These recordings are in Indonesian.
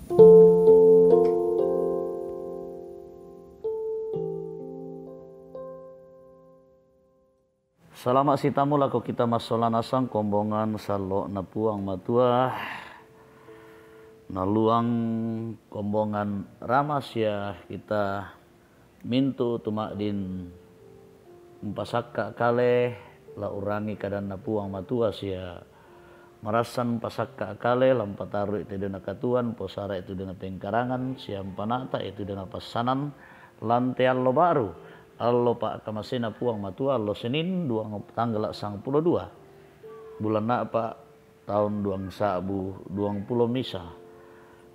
Salamat si tamu lako kita masolanasang kombongan salo na puang matua na luang kombongan ramas ya kita mintu tumak din empasakka kale la urangi kadan na puang matua sia marasan pasakka kale lampataru itu dena katuan posara itu dena pengkarangan siam panata itu dena pasanan lantai allo baru allo pak kamasena puang matua allo Senin tanggal 22 bulan na pak tahun 2020 misa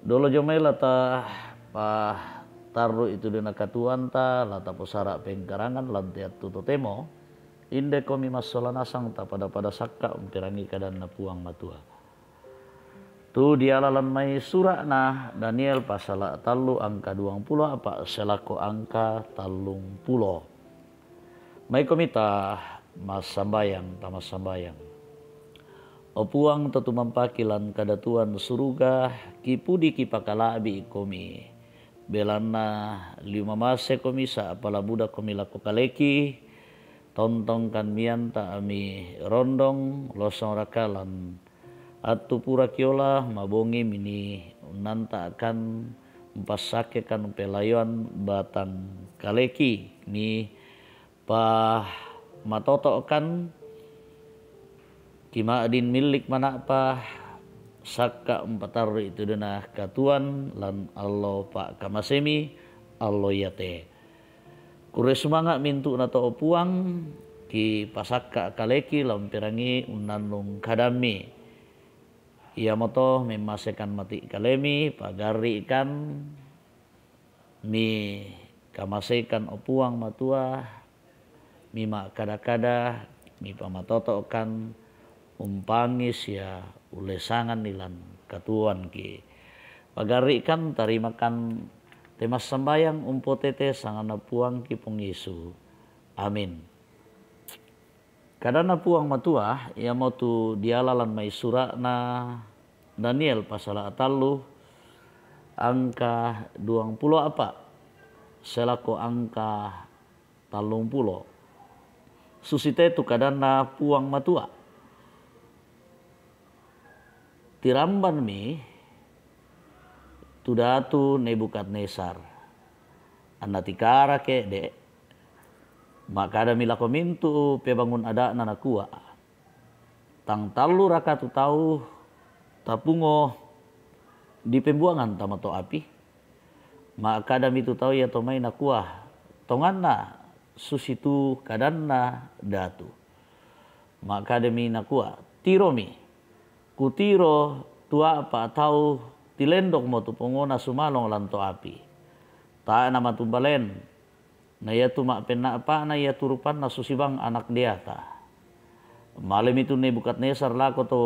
dolo jomela ta pa taru itu dena katuan ta lata posara pengkarangan lantai tuto temo inde komi masolanasang ta pada sakka umpirangi kadan na puang matua tu dialalan mai surak na Daniel pasal talu angka 20 apa selako angka talung pulo mai komita mas sambayang tamas sambayang opuang tetu mampakilan kadatuan suruga kipudi kipakalabi komi belana 5 mase komisa apala buda komi lako kaleki tontong kan mianta ami rondong losong rakalan atu pura kiola mabongi mini nanta akan empasake kan pelayuan batang kaleki ni pa matoto kan kima adin milik mana pa sakka empatar itu dena katuan lan allo pak kamasemi allo yate kure semangat mintu nato opuang ki pasakka kaleki lampirangi unanung kadami ia moto memasekan mati kalemi pagari ikan mi kamasekan opuang matua mima kada-kada mi pamatoto kan umpangis ya ulesangan nilan katuan ki pagari ikan tarimakan temas sembayang umpotete sangana puang ki pung Yesu amin. Kadana puang matua ia motu dialalan mai surak na Daniel pasal atalu angka 20 apa selako angka talung pulo susite tu kadana puang matua tiramban mi tudatu Nebukadnesar anatikara ke de maka ada mila komintu pebangun ada nanakua tang talu raka tu tahu tapungo di pembuangan tamato api maka ada mitu tahu ya tomai nakua tonganna susitu kadanna datu maka ada mi nakua tiromi kutiro tua apa tahu tilendok mo tu pongona sumalong lanto api ta nama tumbalen na ya tu mak pena apa na ya turupan na susibang anak dia ta malam itu Nebukadnesar lako to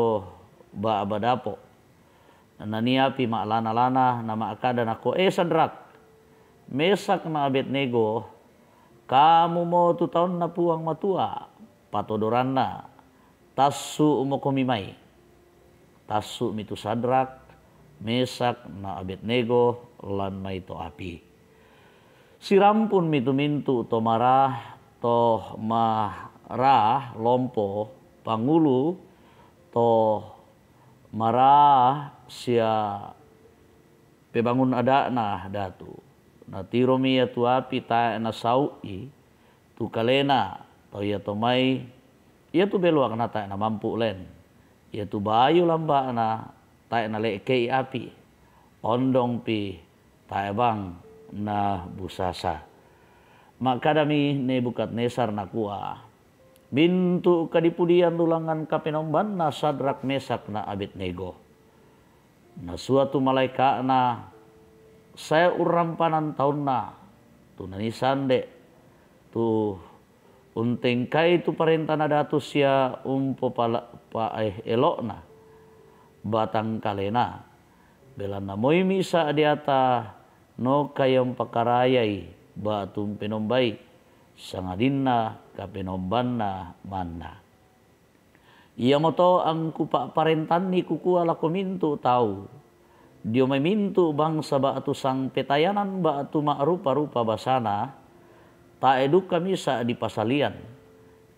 ba abadapo na niapi mak lana-lana nama akada nako Sadrak Mesak na Abednego kamu mo tu tahun na puang matua patodoran na tasu mo komimai tasu mitu Sadrak Mesak na Abednego lan mai to api sirampun mitu mintu to marah to marah lompo pangulu to marah sia pebangun ada nah datu na tiromi ya tu api ta na saui tu kalena to ya to mai ya tu beluak na ta na mampu len ya tu bayu lamba na ta na leke api ondong pi ta bang na busasa maka dami Nebukadnesar nakua bintu kadipudian tulangan kapenomban na Sadrak Mesak na Abednego na suatu malaika na saya urampanan tahun na tu nanisande tu unting kai tu parenta na datus ya elok na batang kalena belana moi misa adiata no kayong pakarayay batum penombay sangadinna kapenombanna manna. Iya mo to ang kupa parentan ni kukuha la kominto tao Dio memintu bangsa batu sang petayanan batu mak rupa-rupa basana ta eduk kami sa di pasalian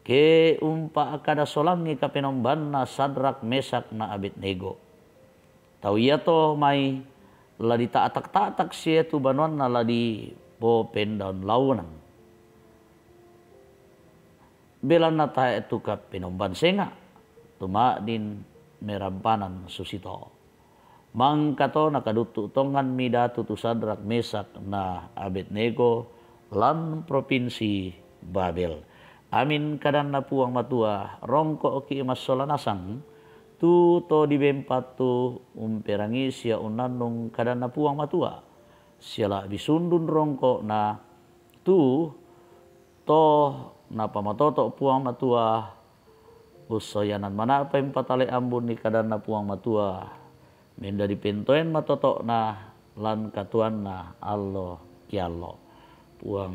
ke umpa akada solangi kapenombanna Sadrak Mesak na Abednego. Tau iya to mai ladi taatak-taatak siya tu banuan na ladi po pendaun launan. Belan na ta etu kapenomban senga tuma din merampanan susito. Mangkato nakadutu tongan midatu tu Sadrak Mesak na Abednego lan provinsi Babel. Amin kadan na puang matua rongko oki mas solanasang tu to di bempat tu umperangi sia unanung kadan na puang matua. Siala bisundun rongko na tu to na pamatoto puang matua usoyanan mana apa empatale ambun ni kadan na puang matua. Menda dipentoen matoto na lan katuan na allo kiallo puang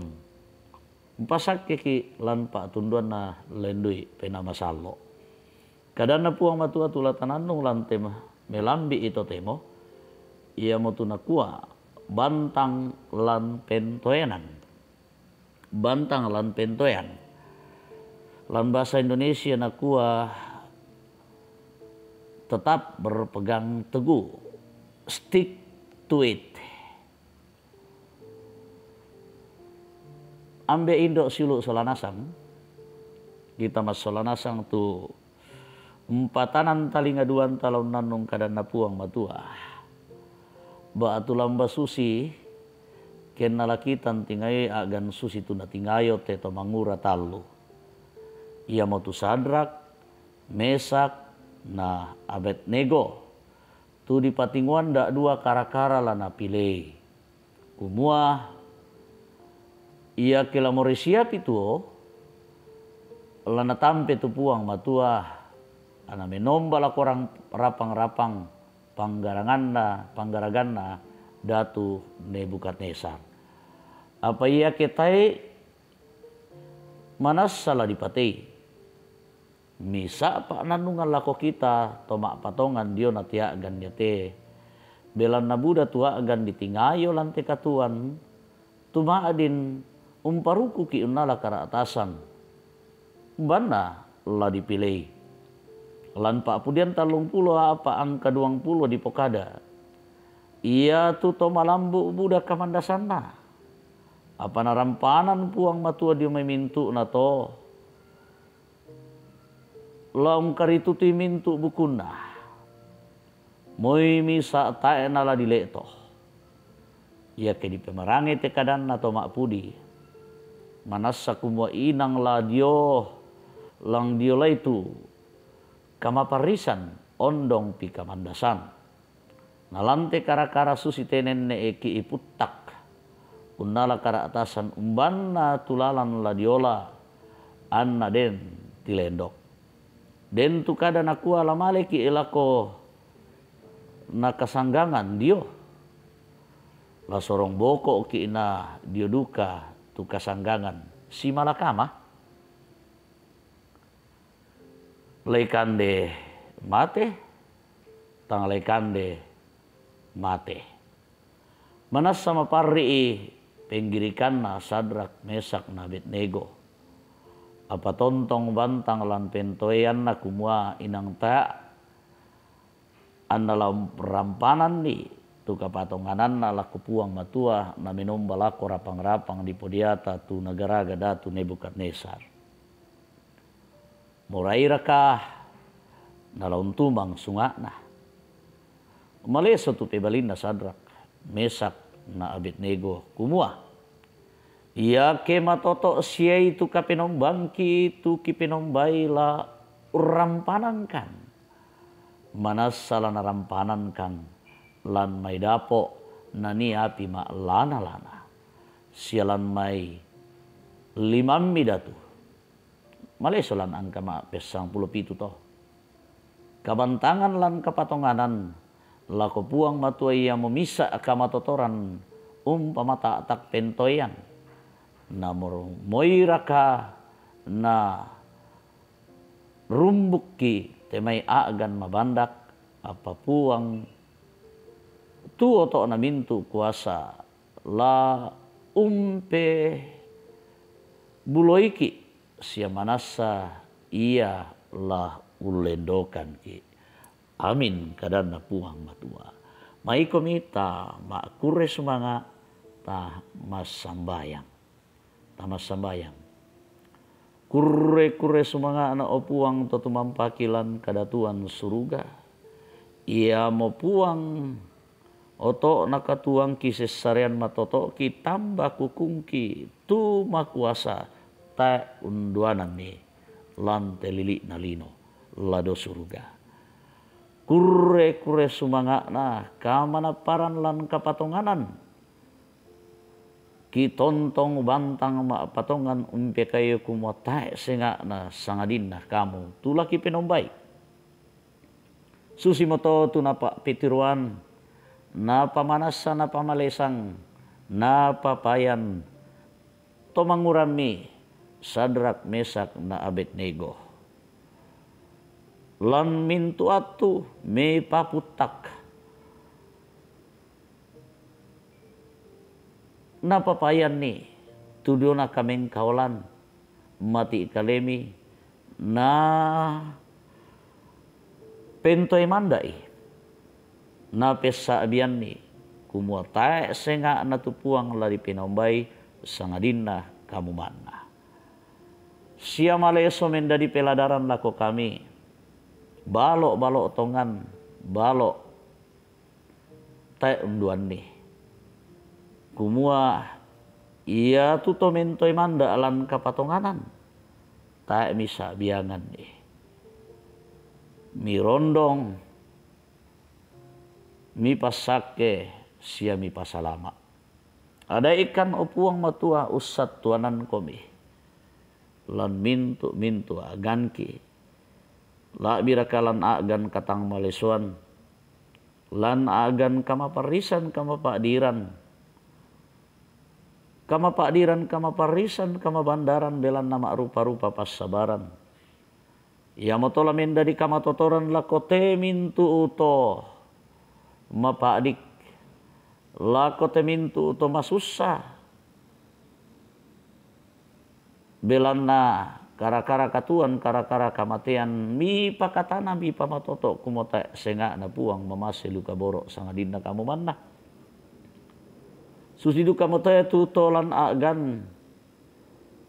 pasak ki lan pak tunduan na lendui pena masallo kadana puang matua tula tananung lan tema melambi ito temo ia motu nakua bantang lan pentoenan bantang lan pentoean lan bahasa Indonesia nakua tetap berpegang teguh, stick to it. Ambe indok silu solanasang, kita mas solanasang tu empatanan talinga duan talon nanung kadan na puang matua. Ba atu lamba susi, ken nalakitan tingai agan susi tu na tingayo teto mangura talu. Ia mau tu Sadrak, Mesak, na Abednego tu di patinguan dak dua kara-kara lana pilih kumua ia kela more siap itu lana tampe tu puang matua ana menomba la korang rapang-rapang panggaraganna datu Nebukadnesar apa ia ketai manas salah dipatei misa pak nanungan lako kita tomak patongan dio natia agan te belan nabuda tua agan ditingayo lante katuan tuma adin umparuku ki unala kara atasan bana la dipilih lan pak pudian talung pulo apa angka 20 di pokada ia tu to malambu buda kamandasana apa narampanan puang matua dio memintu na to laung karitu ti mintu bukuna moi misa tae nala dileto ia ke di pemerangi te kadan atau mak pudi manasa kumwa inang la dio lang dio la itu kama parisan ondong pi kamandasan nalante kara-kara susi tenen ne eki iputak unala kara atasan umbanna tulalan la diola anna den tilendok den tu kada nakua lamaleki elako nakasanggangan dio la sorong boko ki ina dio duka tu kasanggangan si malakama lekande mate tang lekande mate manas sama parri penggirikan na Sadrak Mesak na Abednego apa tontong bantang lan pentoean na kumua inang ta andalam rampanan ni tu kapatonganan na laku puang matua na minomba lako rapang-rapang di podiata tu negara gada tu Nebukadnesar murai rakah na laun tumbang sunga na maleso tu pebalin na Sadrak Mesak na Abednego kumua ia ke matoto sia itu kapenombangki tu kipenombai la urampanan kan manas salah narampanan kan lan mai dapo nani api ma lana sialan mai 5 midatu maleso lan angka ma pesang 17 toh kabantangan lan kapatonganan lako puang matua ia memisa kamatotoran umpamata tak pentoyan namor moiraka na rumbuk ki temai agan mabandak apa puang tu oto na mintu kuasa la umpe buloiki sia manasa ia lah ulendokan ki. Amin kadana puang matua. Mai komita ma kure sumanga ta mas sambayang. Ta mas sambayang. Kure sumanga ana opuang to tumampakilan kadatuan suruga. Ia mo puang oto nakatuang kisesarian matoto ki tambah kukungki tu makuasa ta unduanan ni lan telili nalino lado suruga. Kure sumanga na kamana paran lan kapatonganan. Ki tontong bantang ma patongan umpe kayo kumota senga na sangadin na kamu tulaki penombai. Susi moto tu napa pitiruan na pamanasa na pamalesang na papayan tomangurami Sadrak Mesak na Abednego. Lan mintu atu me paputak na papayan ni tudio na kameng kaulan mati kalemi na pentoy mandai na pesa abian ni kumuata senga na tupuang lari pinombay sangadin na kamumana. Sia maleso mendadi peladaran lako kami. Balok tongan, balok tay unduan ni. Kumua ia tuto mentoy manda alan kapatonganan. Tay misa biangan ni. Mi rondong, mi pasake, sia mi pasalama. Ada ikan opuang matua usat tuanan komi. Lan mintu aganki. La birakalan agan katang malesuan. Lan agan kamaparisan kamapadiran. Kamaparisan kamabandaran belan nama rupa-rupa pasabaran. Ya motola menda di kamatotoran lakote mintu uto mapadik. Lakote mintu uto masusa. Belan na kara-kara katuan, kara-kara kamatian, mi pakatana, mi pamatoto, kumota senga na puang mamase luka borok sangadin na kamu manna. Susidu kamu taya tutolan agan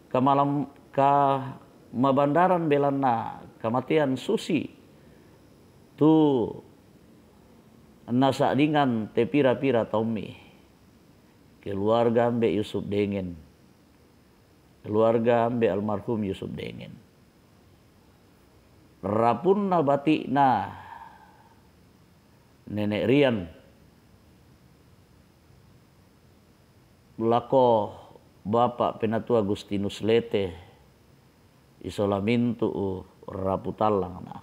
kamalam ka mabandaran belan na kamatian susi tu nasa dingan te pira-pira Tommy keluarga Mbak Yusuf Dengen. Keluarga ambe almarhum Yusuf Dengen. Rapun na batik na nenek Rian. Lako Bapak Penatua Agustinus Lete. Isolamintu raputalang na.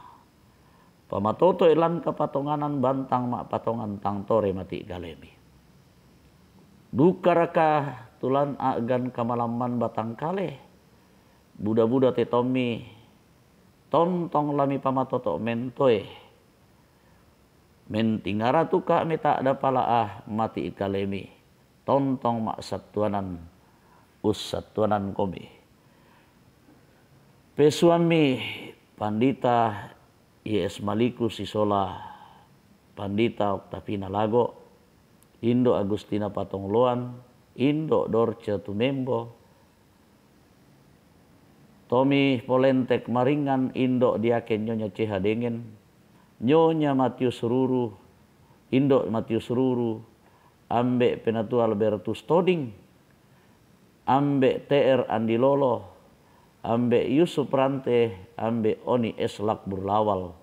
Pamatoto ilan kapatonganan bantang mak patongan tang tore mati galemi. Dukaraka tulan agan kamalaman batang kale. Buda-buda te Tommy. Tontong lami pamatoto mentoy. Mentingara tuka meta ada palaah mati ikalemi. Tontong mak satuanan. Satuanan komi. Pesuami Pandita I.S. Maliku Sisola. Pandita Oktavina Lago. Indo Agustina Patongloan, Indo Dorce Tumembo, Tommy Polentek Maringan, Indo Diaken Nyonya Ceha Dengen, Nyonya Matius Ruru, Indo Matius Ruru, Ambe Penatua Albertus Toding, Ambe TR Andi Lolo, Ambe Yusuf Rante, Ambe Oni S. Lakbur Lawal,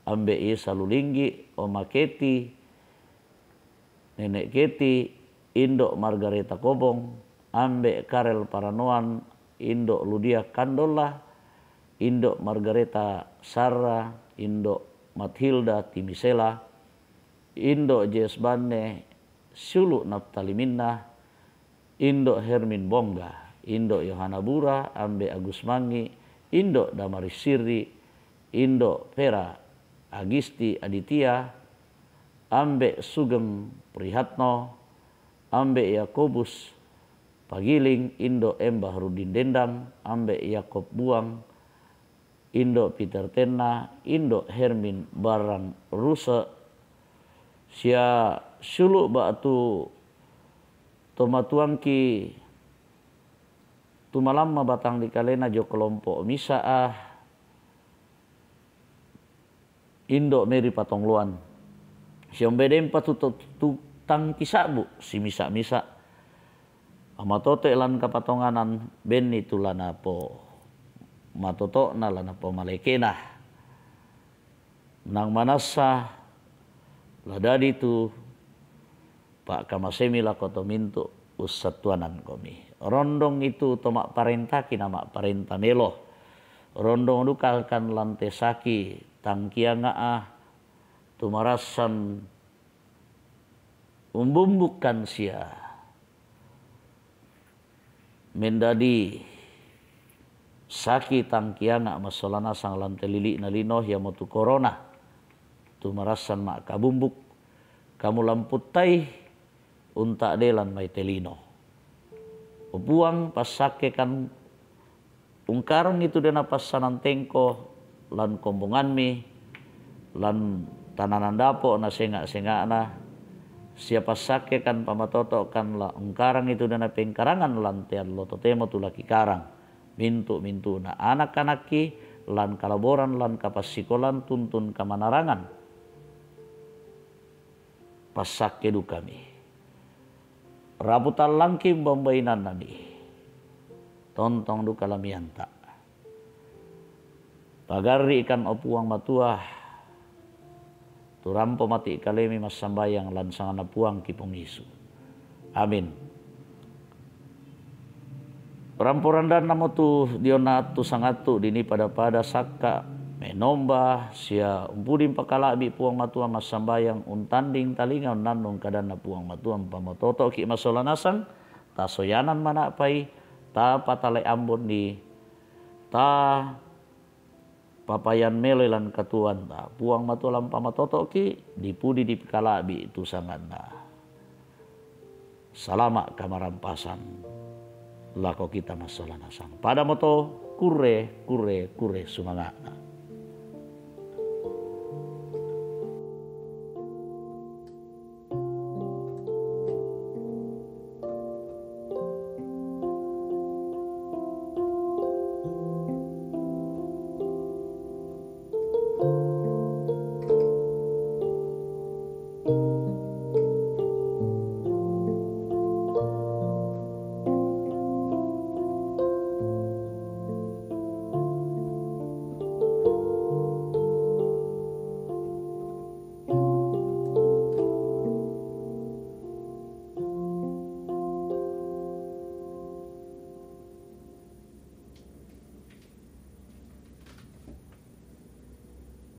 Ambe Isa Lulinggi, Oma Keti, Nenek Keti, Indo Margareta Kobong, Ambe Karel Paranoan, Indo Ludia Kandola, Indo Margareta Sarra, Indo Mathilda Timisela, Indo Jes Bane, Sulu Naftali Minna, Indo Hermin Bongga, Indo Yohana Bura, Ambe Agus Mangi, Indo Damaris Sirri, Indo Vera Agisti Aditya, ambek Sugeng Prihatno, ambek Yakobus Pagiling, Indo Embah Rudin Dendang, ambek Yakob Buang, Indo Peter Tena, Indo Hermin Barang Rusa, sia suluk batu tomatuangki tumalamma batang di kalena jo kelompok misaah, Indo Meri Patongluan, siom bedem tutang kisabu si misa-misa, amatote lan kapatonganan ben itu lanapo matoto na lanapo malekena nang manasa ladadi tu Pak Kamasemi lakoto mintu usatuanan komi rondong itu tomak parentaki nama parenta melo rondong dukalkan lantesaki tangkiangaah tumarasan umbumbukan sia mendadi saki tangkianga masolana sang lantelili nalino yamotu corona tu marasan mak kabumbuk kamu lamputai unta delan mai telino upuang pasake kan ungkarang itu dena pasanan tengko lan kombongan mi lan tananan dapo na senga siapa sake kan pamatoto kan la ungkarang itu dana pengkarangan lantian loto temo tu laki karang mintu na anak-anaki lan kalaboran lan kapasikolan tuntun kamanarangan pasake du kami rabutan langkim bombainan nani tontong du kalamianta pagari ikan opuang matuah turampo mati kalemi mas sambayang lan sangana puang kipong Yesu. Amin. Ramporandan namo tu diona tu sangatu dini pada saka menomba sia umpudim pakalabi puang matua mas sambayang untanding talinga nanung kadana puang matua pamototo ki masolanasang tasoyanan mana pai ta patale ambon di ta papayan melelan katuan ta puang matulam pamatoto ki dipudi di kalabi itu sanganda salama kamarampasan lako kita masalah nasang pada moto kure sumangana.